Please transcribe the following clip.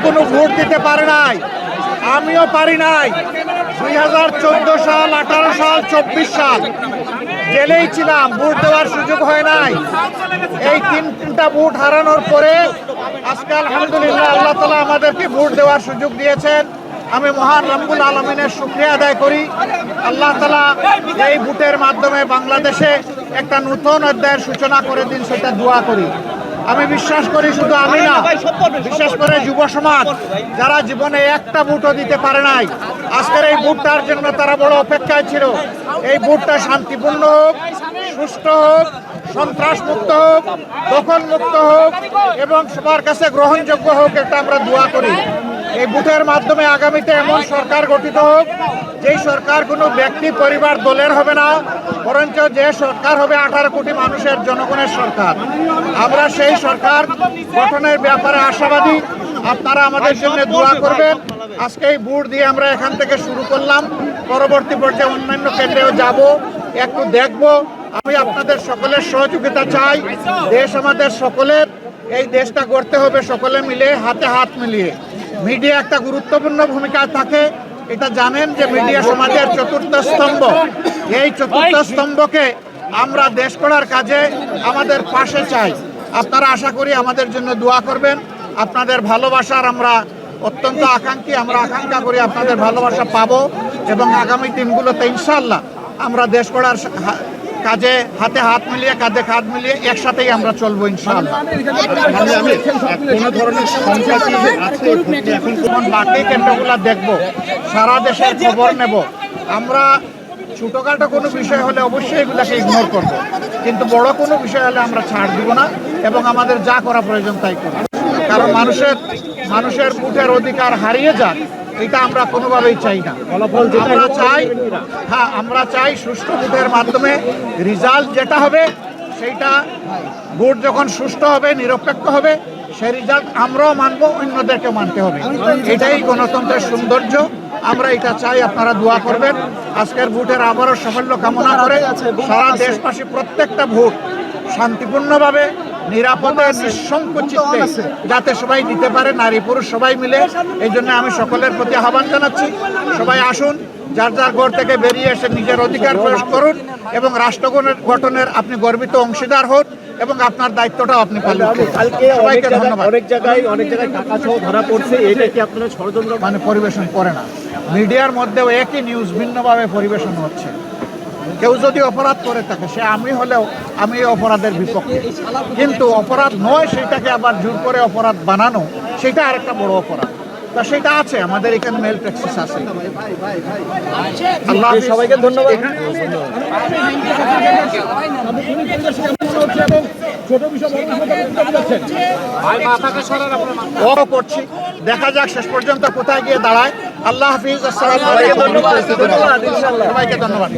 কোনো ভোট দিতে পারে নাই, আমিও পারি নাই। 2014 সাল, 18 সাল, 24 সাল জেলেই ছিলাম, ভোট দেওয়ার সুযোগ হয় নাই। এই তিনটা ভোট হারানোর পরে আজকে আলহামদুলিল্লাহ আল্লাহ তাআলা আমাদেরকে ভোট দেওয়ার সুযোগ দিয়েছেন। আমি মহান রব্বুল আলামিনের শুকরিয়া আদায় করি। আল্লাহ তাআলা এই ভোটের মাধ্যমে বাংলাদেশে একটা নতুন অধ্যায়ের সূচনা করে দিন, সেটা দোয়া করি। আমি বিশ্বাস করি শুধু আমি না, বিশেষ করে যুব সমাজ যারা জীবনে একটা ভোটও দিতে পারে নাই, আজকের এই ভোটটার জন্য তারা বড় অপেক্ষায় ছিল। এই ভোটটা শান্তিপূর্ণ হোক, সুষ্ঠু হোক, সন্ত্রাস মুক্ত হোক, দখল মুক্ত হোক এবং সবার কাছে গ্রহণযোগ্য হোক, এটা আমরা দোয়া করি। এই ভোটের মাধ্যমে আগামীতে এমন সরকার গঠিত হোক যেই সরকার কোনো ব্যক্তি, পরিবার, দলের হবে না, বরঞ্চ যে সরকার হবে 18 কোটি মানুষের, জনগণের সরকার। আমরা সেই সরকার গঠনের ব্যাপারে আশাবাদী। আপনারা আমাদের জন্য দোয়া করবেন। আজকে এই ভোট দিয়ে আমরা এখান থেকে শুরু করলাম, পরবর্তী পর্যায়ে অন্যান্য কেন্দ্রেও যাব, একটু দেখব। আমি আপনাদের সকলের সহযোগিতা চাই। দেশ আমাদের সকলের, এই দেশটা গড়তে হবে সকলে মিলে, হাতে হাত মিলিয়ে। মিডিয়া একটা গুরুত্বপূর্ণ ভূমিকা থাকে, এটা জানেন যে মিডিয়া সমাজের চতুর্থ স্তম্ভ। এই চতুর্থ স্তম্ভকে আমরা দেশ গড়ার কাজে আমাদের পাশে চাই। আপনারা আশা করি আমাদের জন্য দোয়া করবেন। আপনাদের ভালোবাসার আমরা অত্যন্ত আকাঙ্ক্ষী, আমরা আকাঙ্ক্ষা করি আপনাদের ভালোবাসা পাবো এবং আগামী দিনগুলোতে ইনশাআল্লাহ আমরা দেশ গড়ার কাজে হাতে হাত মিলিয়ে, কাঁধে কাঁধ মিলিয়ে একসাথেই আমরা চলবো ইনশাআল্লাহ। বাকি কেন্দ্রগুলো দেখবো, সারা দেশের খবর নেব। আমরা ছোটোখাটো কোনো বিষয় হলে অবশ্যই এগুলোকে ইগনোর করব, কিন্তু বড় কোনো বিষয় হলে আমরা ছাড় দিব না এবং আমাদের যা করা প্রয়োজন তাই করব। কারণ মানুষের ভোটের অধিকার হারিয়ে যাক, এটা আমরা কোনোভাবেই চাই না। আমরা চাই সুষ্ঠু ভোটের মাধ্যমে রেজাল্ট যেটা হবে, সেইটা ভোট যখন সুষ্ঠু হবে, নিরপেক্ষ হবে, সেই রেজাল্ট আমরাও মানব, অন্যদেরকে মানতে হবে। এটাই গণতন্ত্রের সৌন্দর্য। আমরা এটা চাই, আপনারা দোয়া করবেন। আজকের ভোটের আবারও সাফল্য কামনা করে সারা দেশবাসী প্রত্যেকটা ভোট শান্তিপূর্ণভাবে, নিরাপদে, নিঃসংকোচিতে যাতে সবাই দিতে পারে, নারী পুরুষ সবাই মিলে। এই জন্য আমি সকলের প্রতি আহ্বান জানাচ্ছি, সবাই আসুন, যার যার ঘর থেকে বেরিয়ে এসে নিজের অধিকার প্রয়োগ করুন এবং রাষ্ট্র গঠনের আপনি গর্বিত অংশীদার হন এবং আপনার দায়িত্বটাও আপনি পালন করুন। সবাইকে ধন্যবাদ। অনেক জায়গায় টাকা সহ ধরা পড়ছে, এটা কি আপনারা ষড়যন্ত্র পরিবেশন করে না? মিডিয়ার মধ্যেও একই নিউজ ভিন্নভাবে পরিবেশন হচ্ছে। কেউ যদি অপরাধ করে থাকে, সে আমি হলেও আমি এই অপরাধের বিপক্ষে, কিন্তু অপরাধ নয় সেটাকে আবার জোর করে অপরাধ বানানো, সেটা আরেকটা বড় অপরাধ। তা সেটা আছে, আমাদের এখানে মেল প্র্যাকটিস আছে। আল্লাহ সবাইকে ধন্যবাদ। করছি, দেখা যাক শেষ পর্যন্ত কোথায় গিয়ে দাঁড়ায়। আল্লাহ হাফিজ, আসসালামু আলাইকুম। সবাইকে ধন্যবাদ।